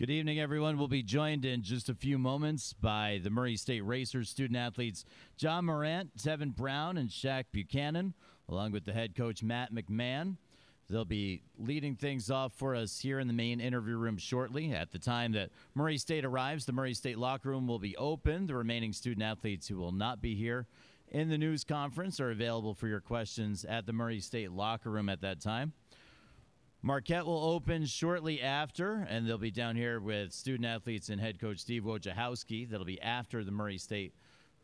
Good evening, everyone. We'll be joined in just a few moments by the Murray State Racers student athletes John Morant, Tevin Brown, and Shaq Buchanan, along with the head coach Matt McMahon. They'll be leading things off for us here in the main interview room shortly. At the time that Murray State arrives, the Murray State locker room will be open. The remaining student athletes who will not be here in the news conference are available for your questions at the Murray State locker room at that time. Marquette will open shortly after, and they'll be down here with student athletes and head coach Steve Wojciechowski. That'll be after the Murray State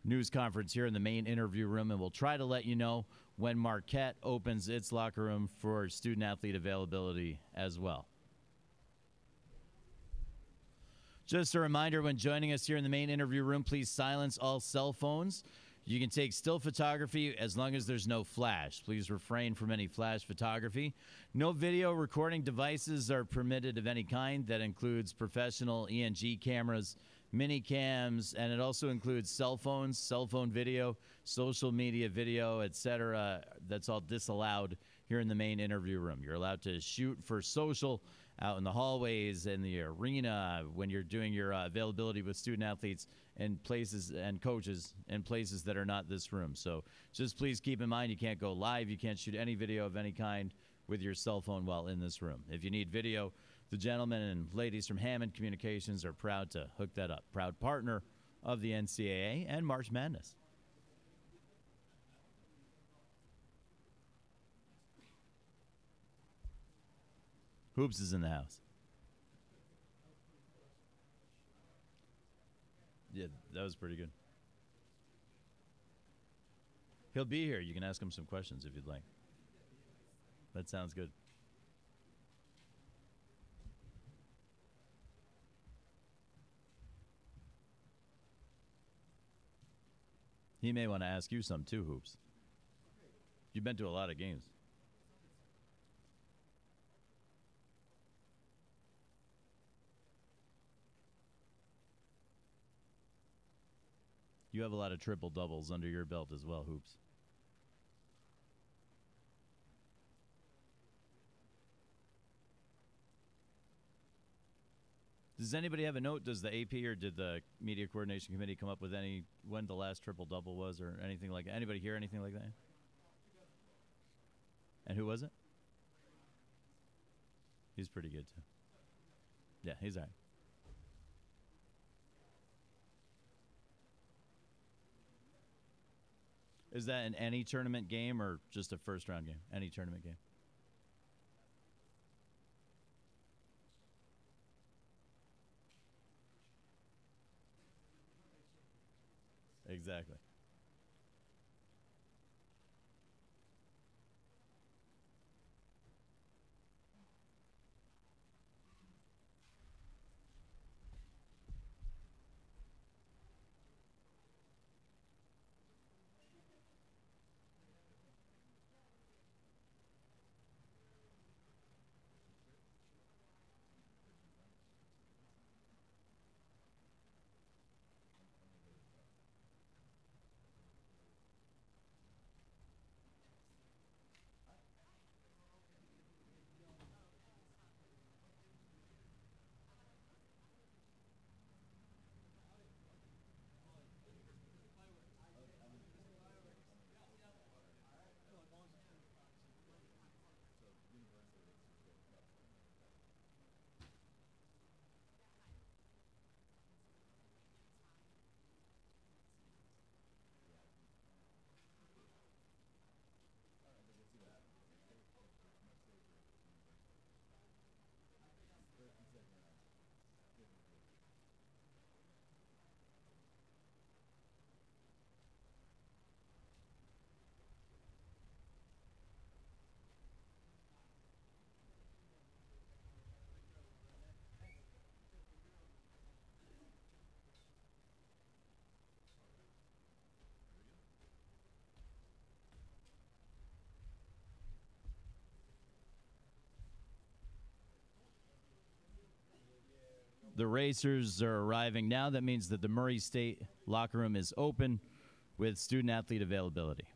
news conference here in the main interview room, and we'll try to let you know when Marquette opens its locker room for student athlete availability as well. Just a reminder, when joining us here in the main interview room, please silence all cell phones. You can take still photography as long as there's no flash. Please refrain from any flash photography. No video recording devices are permitted of any kind. That includes professional ENG cameras, mini cams, and it also includes cell phones, cell phone video, social media video, etc. That's all disallowed here in the main interview room. You're allowed to shoot for social out in the hallways, in the arena, when you're doing your availability with student athletes and places and coaches in places that are not this room. So just please keep in mind, you can't go live. You can't shoot any video of any kind with your cell phone while in this room. If you need video, the gentlemen and ladies from Hammond Communications are proud to hook that up. Proud partner of the NCAA and March Madness. Hoops is in the house. Yeah, that was pretty good. He'll be here. You can ask him some questions if you'd like. That sounds good. He may want to ask you some too, Hoops. You've been to a lot of games. You have a lot of triple doubles under your belt as well, Hoops. Does anybody have a note? Does the AP or did the media coordination committee come up with any when the last triple double was or anything like that? Anybody hear anything like that? And who was it? He's pretty good too. Yeah, he's all right. Is that in any tournament game or just a first round game? Any tournament game. Exactly. The Racers are arriving now. That means that the Murray State locker room is open with student athlete availability.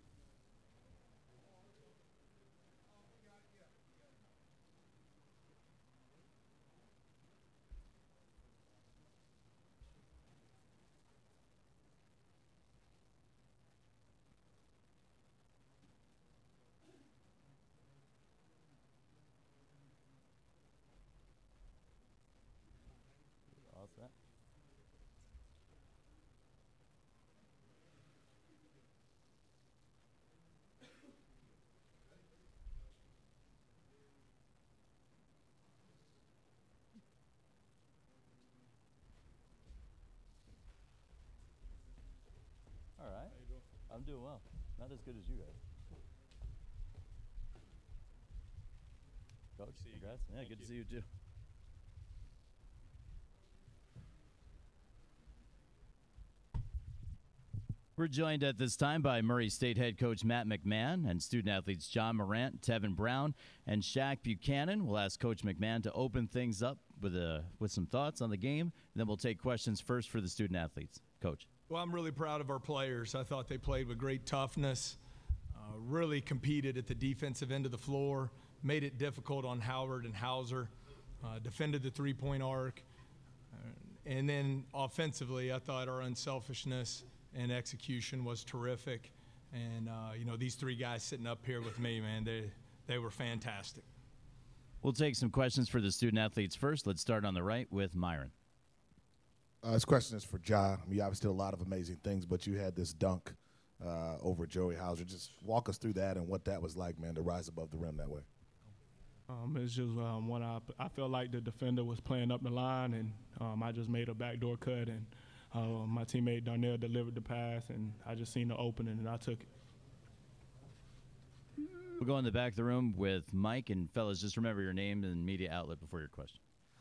I'm doing well. Not as good as you guys. Coach, congrats. Yeah, good to see you too. We're joined at this time by Murray State head coach Matt McMahon and student athletes John Morant, Tevin Brown, and Shaq Buchanan. We'll ask Coach McMahon to open things up with some thoughts on the game, and then we'll take questions first for the student athletes. Coach. Well, I'm really proud of our players. I thought they played with great toughness, really competed at the defensive end of the floor, made it difficult on Howard and Hauser, defended the three-point arc, and then offensively, I thought our unselfishness and execution was terrific. And, these three guys sitting up here with me, man, they were fantastic. We'll take some questions for the student athletes first. Let's start on the right with Myron. This question is for Ja. I mean, you obviously did a lot of amazing things, but you had this dunk over Joey Hauser. Just walk us through that and what that was like, man, to rise above the rim that way. It's just when I felt like the defender was playing up the line, and I just made a backdoor cut, and my teammate Darnell delivered the pass, and I just seen the opening, and I took it. We'll go in the back of the room with Mike. And, fellas, just remember your name and media outlet before your question.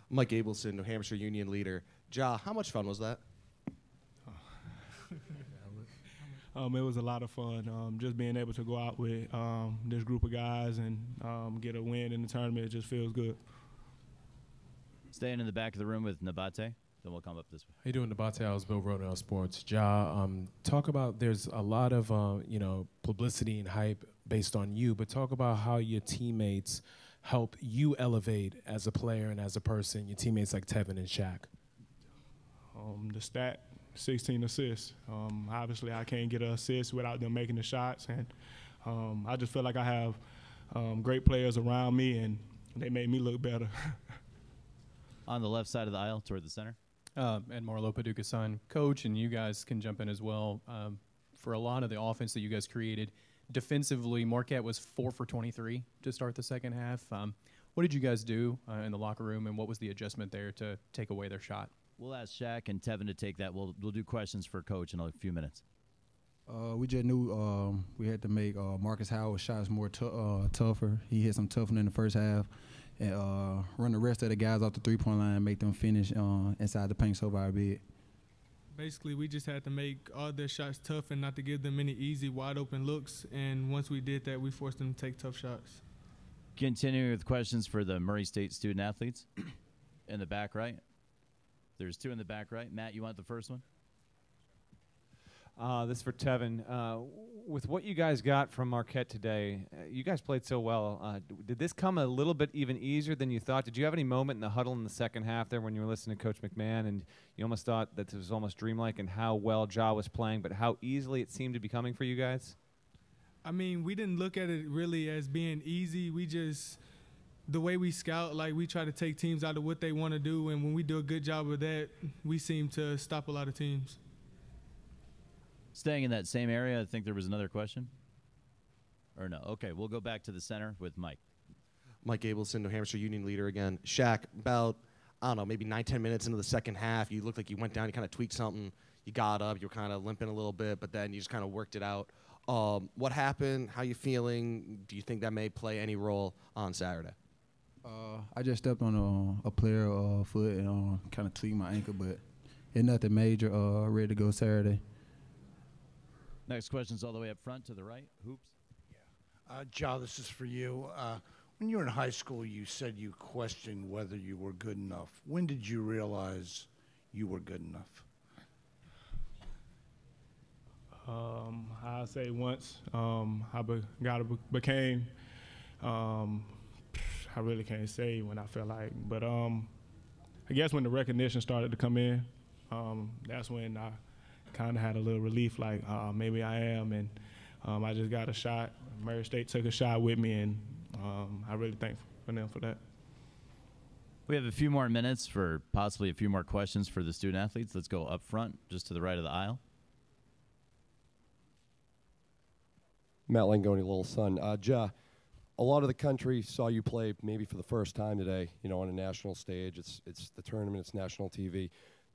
Mike Abelson, New Hampshire Union leader. Ja, how much fun was that? It was a lot of fun. Just being able to go out with this group of guys and get a win in the tournament, it just feels good. Staying in the back of the room with Nabate, then we'll come up this way. How you doing, Nabate? I was Bill Roden Sports. Ja, talk about, there's a lot of publicity and hype based on you, but talk about how your teammates help you elevate as a player and as a person, your teammates like Tevin and Shaq. The stat, 16 assists. Obviously, I can't get an assist without them making the shots, and I just feel like I have great players around me, and they made me look better. On the left side of the aisle toward the center. And Marlo Paducah-san, coach, and you guys can jump in as well. For a lot of the offense that you guys created, defensively, Marquette was 4 for 23 to start the second half. What did you guys do in the locker room, and what was the adjustment there to take away their shot? We'll ask Shaq and Tevin to take that. We'll do questions for Coach in a few minutes. We just knew we had to make Marcus Howard's shots more tougher. He hit some tougher in the first half. And run the rest of the guys off the three-point line and make them finish inside the paint so very big. Basically, we just had to make all their shots tough and not to give them any easy, wide-open looks. And once we did that, we forced them to take tough shots. Continuing with questions for the Murray State student athletes. In the back right. There's two in the back right. Matt, you want the first one? This is for Tevin. With what you guys got from Marquette today, you guys played so well. Did this come a little bit even easier than you thought? Did you have any moment in the huddle in the second half there when you were listening to Coach McMahon and you almost thought that this was almost dreamlike and how well Ja was playing, but how easily it seemed to be coming for you guys? I mean, we didn't look at it really as being easy. We just, the way we scout, like we try to take teams out of what they want to do, and when we do a good job of that, we seem to stop a lot of teams. Staying in that same area, I think there was another question. Or no? Okay, we'll go back to the center with Mike. Mike Abelson, New Hampshire Union leader again. Shaq, about, I don't know, maybe 9-10 minutes into the second half, you looked like you went down, you kind of tweaked something, you got up, you were kind of limping a little bit, but then you just kind of worked it out. What happened? How you feeling? Do you think that may play any role on Saturday? I just stepped on a player foot and kind of tweaked my ankle, but it's nothing major. Ready to go Saturday. Next question's all the way up front to the right. Hoops. Ja, this is for you. When you were in high school, you said you questioned whether you were good enough. When did you realize you were good enough? I say once I became. I really can't say when I felt like, but I guess when the recognition started to come in, that's when I kind of had a little relief, like maybe I am, and I just got a shot. Murray State took a shot with me, and I really thank them for that. We have a few more minutes for possibly a few more questions for the student athletes. Let's go up front, just to the right of the aisle. Matt Langoni, little son. Ja, a lot of the country saw you play maybe for the first time today, on a national stage. It's the tournament, it's national TV.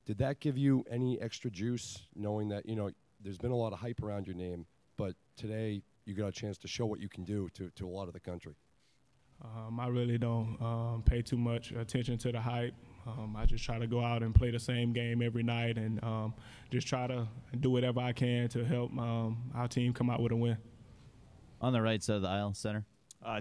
Did that give you any extra juice, knowing that, there's been a lot of hype around your name, but today you got a chance to show what you can do to a lot of the country. I really don't pay too much attention to the hype. I just try to go out and play the same game every night and just try to do whatever I can to help our team come out with a win. On the right side of the aisle, center.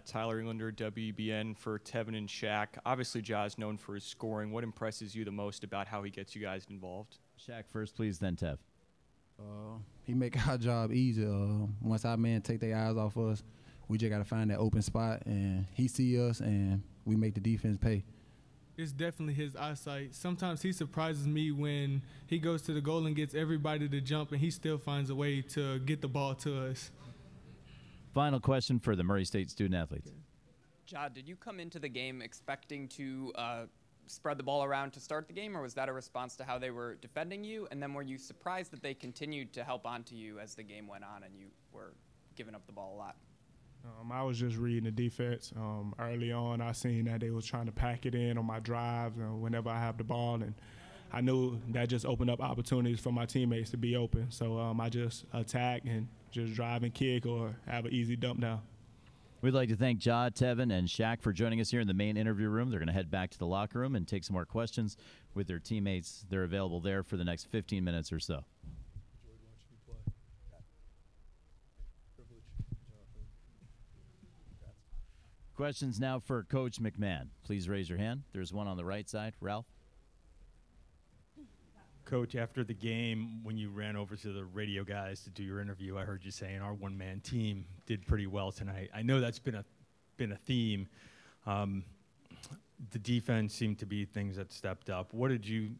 Tyler Englander, WBN for Tevin and Shaq. Obviously, Ja is known for his scoring. What impresses you the most about how he gets you guys involved? Shaq first, please, then Tev. He make our job easy. Once our men take their eyes off us, we just got to find that open spot, and he see us, and we make the defense pay. It's definitely his eyesight. Sometimes he surprises me when he goes to the goal and gets everybody to jump, and he still finds a way to get the ball to us. Final question for the Murray State student athletes. Ja, did you come into the game expecting to spread the ball around to start the game, or was that a response to how they were defending you? And then were you surprised that they continued to help onto you as the game went on and you were giving up the ball a lot? I was just reading the defense. Early on, I seen that they was trying to pack it in on my drives whenever I have the ball, and I knew that just opened up opportunities for my teammates to be open. So I just attack and just drive and kick or have an easy dump down. We'd like to thank Ja, Tevin, and Shaq for joining us here in the main interview room. They're going to head back to the locker room and take some more questions with their teammates. They're available there for the next 15 minutes or so. Questions now for Coach McMahon. Please raise your hand. There's one on the right side. Ralph? Coach, after the game, when you ran over to the radio guys to do your interview, I heard you saying our one-man team did pretty well tonight. I know that's been a theme. The defense seemed to be things that stepped up. What did you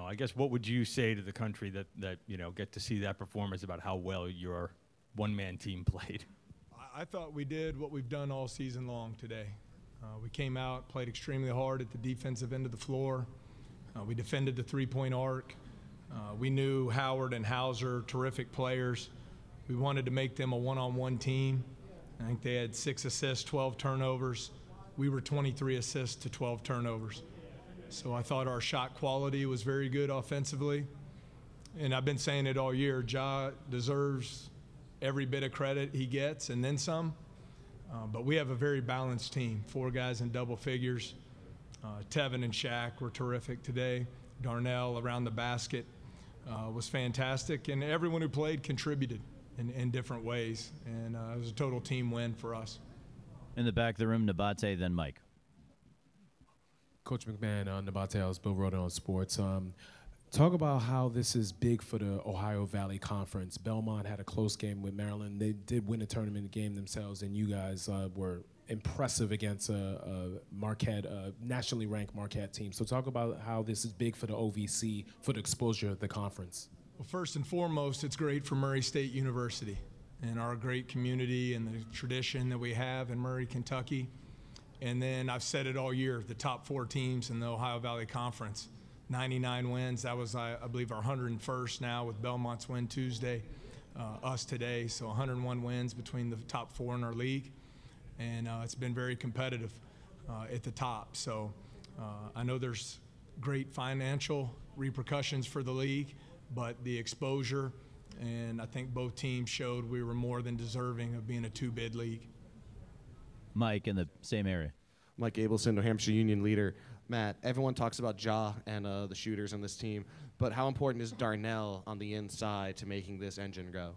I guess what would you say to the country that get to see that performance about how well your one-man team played? I thought we did what we've done all season long today. We came out, played extremely hard at the defensive end of the floor. We defended the three-point arc. We knew Howard and Hauser, terrific players. We wanted to make them a one-on-one team. I think they had 6 assists, 12 turnovers. We were 23 assists to 12 turnovers. So I thought our shot quality was very good offensively. And I've been saying it all year, Ja deserves every bit of credit he gets and then some. But we have a very balanced team, 4 guys in double figures. Tevin and Shaq were terrific today. Darnell around the basket was fantastic, and everyone who played contributed in different ways, and it was a total team win for us. In the back of the room, Nabate, then Mike. Coach McMahon, Nabate House, Bill Roden on Sports. Talk about how this is big for the Ohio Valley Conference. Belmont had a close game with Maryland. They did win a tournament game themselves, and you guys were impressive against a Marquette, nationally ranked Marquette team. So talk about how this is big for the OVC, for the exposure of the conference. Well, first and foremost, it's great for Murray State University and our great community and the tradition that we have in Murray, Kentucky. And then I've said it all year, the top 4 teams in the Ohio Valley Conference. 99 wins. That was, I believe, our 101st now with Belmont's win Tuesday, us today. So 101 wins between the top 4 in our league. And it's been very competitive at the top. So I know there's great financial repercussions for the league, but the exposure, and I think both teams showed we were more than deserving of being a 2-bid league. Mike, in the same area. Mike Abelson, New Hampshire Union leader. Matt, everyone talks about Ja and the shooters on this team, but how important is Darnell on the inside to making this engine go?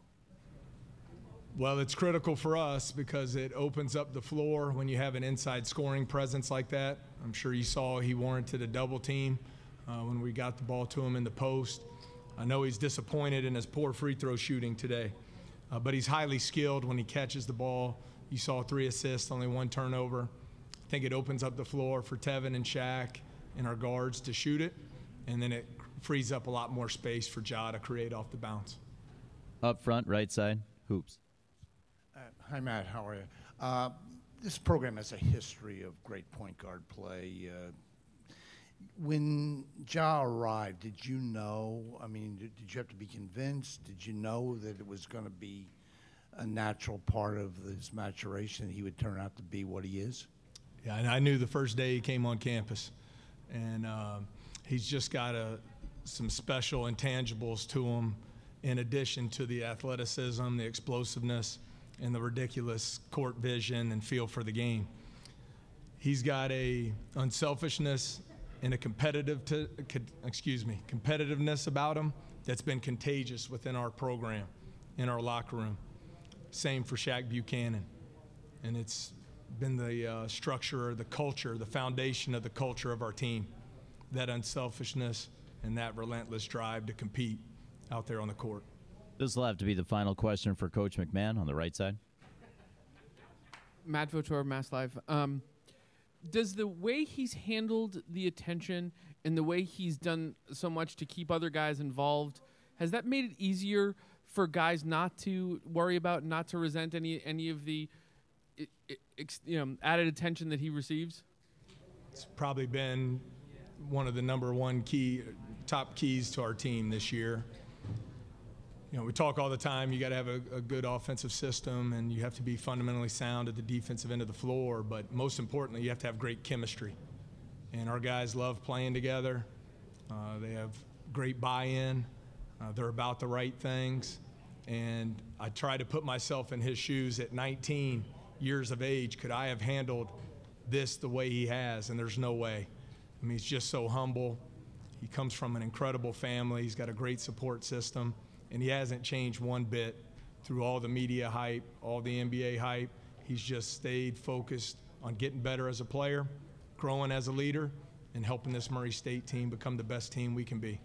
Well, it's critical for us because it opens up the floor when you have an inside scoring presence like that. I'm sure you saw he warranted a double team when we got the ball to him in the post. I know he's disappointed in his poor free throw shooting today, but he's highly skilled when he catches the ball. You saw 3 assists, only 1 turnover. I think it opens up the floor for Tevin and Shaq and our guards to shoot it, and then it frees up a lot more space for Ja to create off the bounce. Up front, right side, hoops. Hi, Matt. How are you? This program has a history of great point guard play. When Ja arrived, did you know? I mean, did you have to be convinced? Did you know that it was going to be a natural part of this maturation, that he would turn out to be what he is? Yeah, and I knew the first day he came on campus, and he's just got some special intangibles to him, in addition to the athleticism, the explosiveness, and the ridiculous court vision and feel for the game. He's got a unselfishness and a competitiveness about him that's been contagious within our program, in our locker room. Same for Shaq Buchanan. And it's been the structure, the culture, the foundation of the culture of our team, that unselfishness and that relentless drive to compete out there on the court. This will have to be the final question for Coach McMahon on the right side. Matt Votor, Mass Live. Does the way he's handled the attention and the way he's done so much to keep other guys involved, has that made it easier for guys not to worry about, not to resent any of the added attention that he receives? It's probably been one of the number one top keys to our team this year. You know, we talk all the time, you got to have a good offensive system and you have to be fundamentally sound at the defensive end of the floor, but most importantly, you have to have great chemistry. And our guys love playing together. They have great buy-in. They're about the right things. And I try to put myself in his shoes at 19 years of age. Could I have handled this the way he has? And there's no way. I mean, he's just so humble. He comes from an incredible family. He's got a great support system. And he hasn't changed one bit through all the media hype, all the NBA hype. He's just stayed focused on getting better as a player, growing as a leader, and helping this Murray State team become the best team we can be.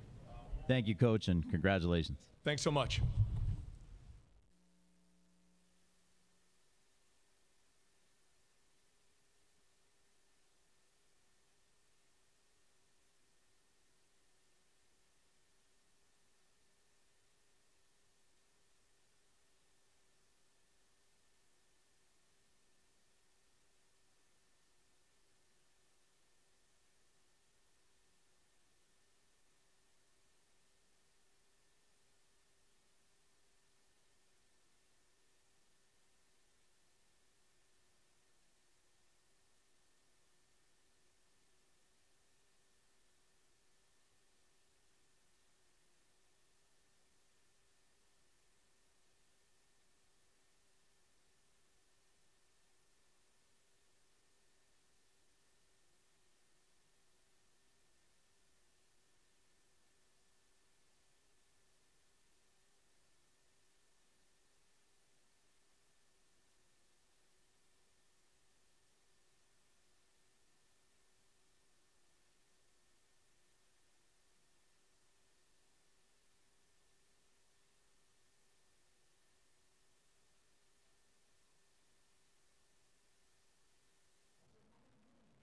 Thank you, Coach, and congratulations. Thanks so much.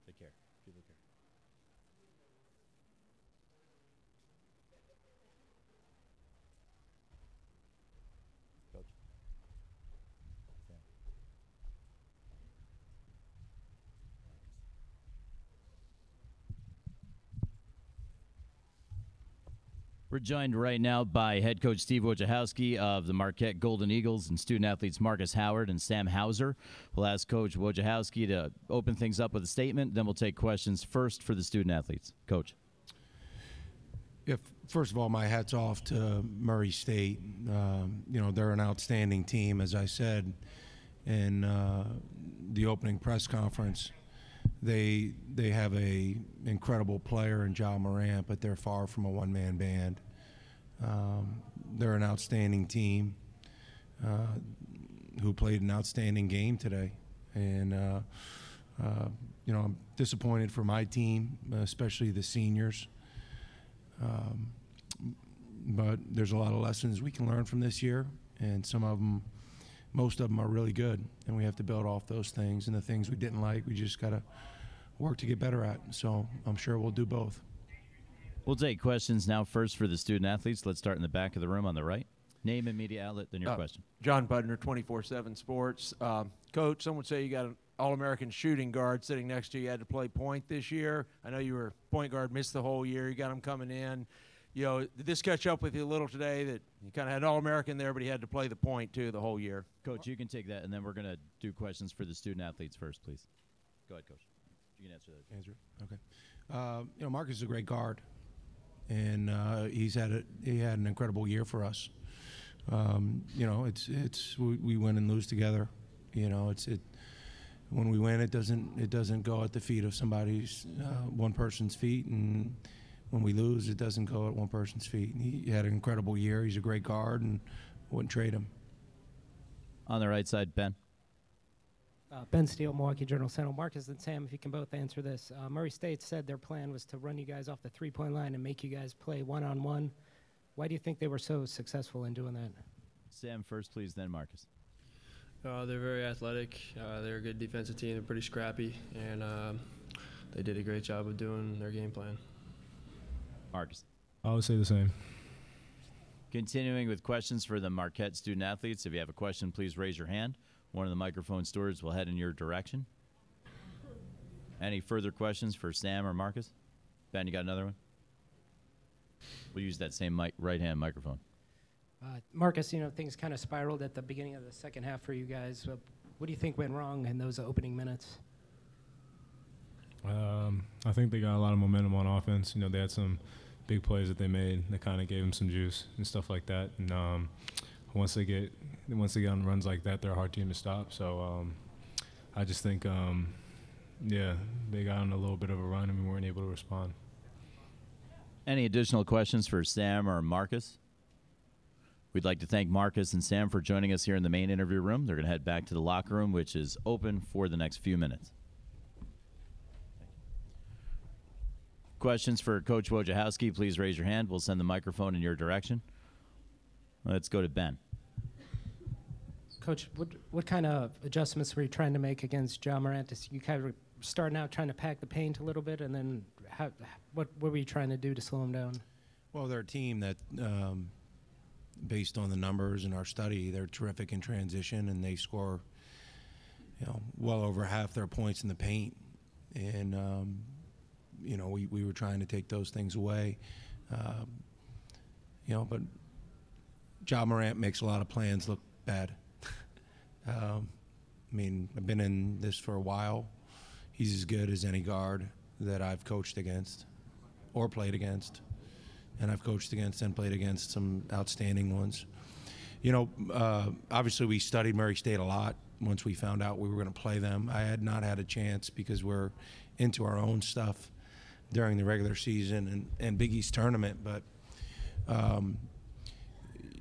Take care. People care. Coach. Yeah. We're joined right now by head coach Steve Wojciechowski of the Marquette Golden Eagles and student athletes Marcus Howard and Sam Hauser. We'll ask Coach Wojciechowski to open things up with a statement, then we'll take questions first for the student athletes. Coach. Yeah, first of all, my hat's off to Murray State. You know, they're an outstanding team, as I said in the opening press conference. They have a incredible player in Ja Morant, but they're far from a one-man band. They're an outstanding team who played an outstanding game today. And, you know, I'm disappointed for my team, especially the seniors. But there's a lot of lessons we can learn from this year, and some of them, most of them are really good, and we have to build off those things. And the things we didn't like, we just got to work to get better at. So I'm sure we'll do both. We'll take questions now first for the student athletes. Let's start in the back of the room on the right. Name and media outlet, then your question. John Budner, 24/7 Sports. Coach, some would say you got an All-American shooting guard sitting next to you. You had to play point this year. I know you were point guard, missed the whole year. You got him coming in. You know, did this catch up with you a little today that you kind of had All-American there, but he had to play the point, too, the whole year? Coach, you can take that, and then we're going to do questions for the student athletes first, please. Go ahead, Coach. You can answer that. Okay. You know, Marcus is a great guard. and he had an incredible year for us. You know, we win and lose together. You know, when we win, it doesn't go at the feet of somebody's one person's feet, and when we lose, it doesn't go at one person's feet. He had an incredible year. He's a great guard, and wouldn't trade him. On the right side, Ben. Ben Steele, Milwaukee Journal-Sentinel. Marcus and Sam, if you can both answer this. Murray State said their plan was to run you guys off the three-point line and make you guys play one-on-one. Why do you think they were so successful in doing that? Sam first, please, then Marcus. They're very athletic. They're a good defensive team. They're pretty scrappy, and they did a great job of doing their game plan. Marcus. I would say the same. Continuing with questions for the Marquette student-athletes. If you have a question, please raise your hand. One of the microphone stewards will head in your direction. Any further questions for Sam or Marcus? Ben, you got another one? We'll use that same right-hand microphone. Marcus, you know, things kind of spiraled at the beginning of the second half for you guys. What do you think went wrong in those opening minutes? I think they got a lot of momentum on offense. You know, they had some big plays that they made that kind of gave them some juice and stuff like that. And once they get on runs like that, they're a hard team to stop. So I just think, yeah, they got on a little bit of a run and we weren't able to respond. Any additional questions for Sam or Marcus? We'd like to thank Marcus and Sam for joining us here in the main interview room. They're going to head back to the locker room, which is open for the next few minutes. Questions for Coach Wojciechowski, please raise your hand. We'll send the microphone in your direction. Let's go to Ben. Coach, what kind of adjustments were you trying to make against Ja Morant? You kind of were starting out trying to pack the paint a little bit, and then what were you trying to do to slow him down? Well, they're a team that, based on the numbers in our study, they're terrific in transition, and they score, you know, well over half their points in the paint. And you know, we were trying to take those things away. You know, but Ja Morant makes a lot of plans look bad. I mean, I've been in this for a while. He's as good as any guard that I've coached against or played against. And I've coached against and played against some outstanding ones. You know, obviously we studied Murray State a lot once we found out we were going to play them. I had not had a chance because we're into our own stuff during the regular season and Big East tournament. But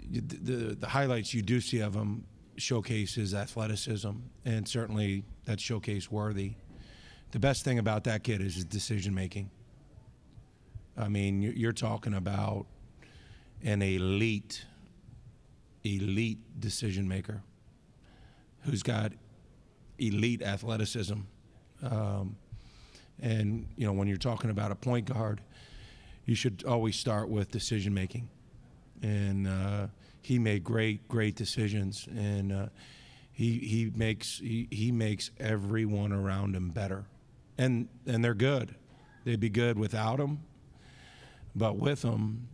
the highlights you do see of him showcase his athleticism, and certainly that's showcase worthy. The best thing about that kid is his decision making. I mean, you're talking about an elite decision maker who's got elite athleticism. And, you know, when you're talking about a point guard, you should always start with decision making. And he made great decisions, and he makes everyone around him better. And they're good. They'd be good without him, but with him,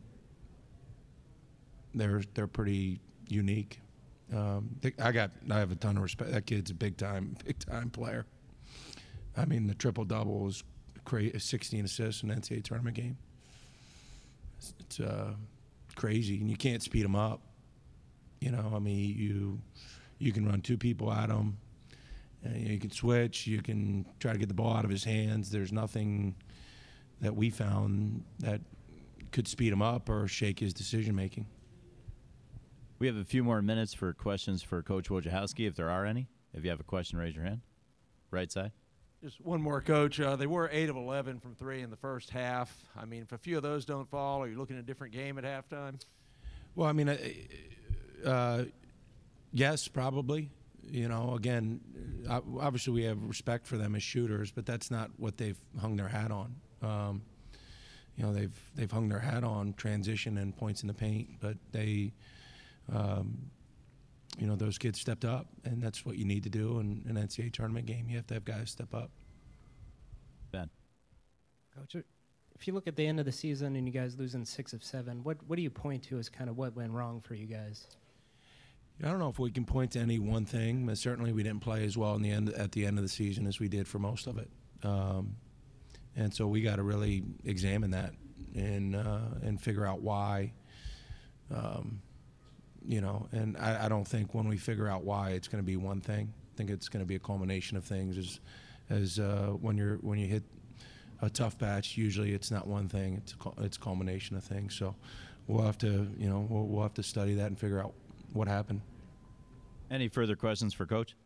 they're pretty unique. I have a ton of respect. That kid's a big time player. I mean, the triple-double was 16 assists in an NCAA tournament game. It's crazy, and you can't speed him up. You know, I mean, you can run two people at him. You can switch. You can try to get the ball out of his hands. There's nothing that we found that could speed him up or shake his decision-making. We have a few more minutes for questions for Coach Wojciechowski, if there are any. If you have a question, raise your hand. Right side. Just one more, Coach. They were 8 of 11 from three in the first half. I mean, if a few of those don't fall, are you looking at a different game at halftime? Well, I mean, yes, probably. You know, again, obviously we have respect for them as shooters, but that's not what they've hung their hat on. You know, they've hung their hat on transition and points in the paint, but they, you know, those kids stepped up, and that's what you need to do in an NCAA tournament game. You have to have guys step up. Ben. Coach, if you look at the end of the season and you guys losing 6 of 7, what do you point to as kind of what went wrong for you guys? I don't know if we can point to any one thing, but certainly we didn't play as well at the end of the season as we did for most of it. And so we got to really examine that. and figure out why. You know, and I don't think when we figure out why it's going to be one thing. I think it's going to be a culmination of things. As when you hit a tough patch, usually it's not one thing. It's a culmination of things. So we'll have to, you know, we'll have to study that and figure out what happened. Any further questions for Coach?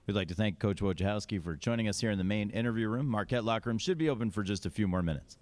We'd like to thank Coach Wojciechowski for joining us here in the main interview room. Marquette locker room should be open for just a few more minutes.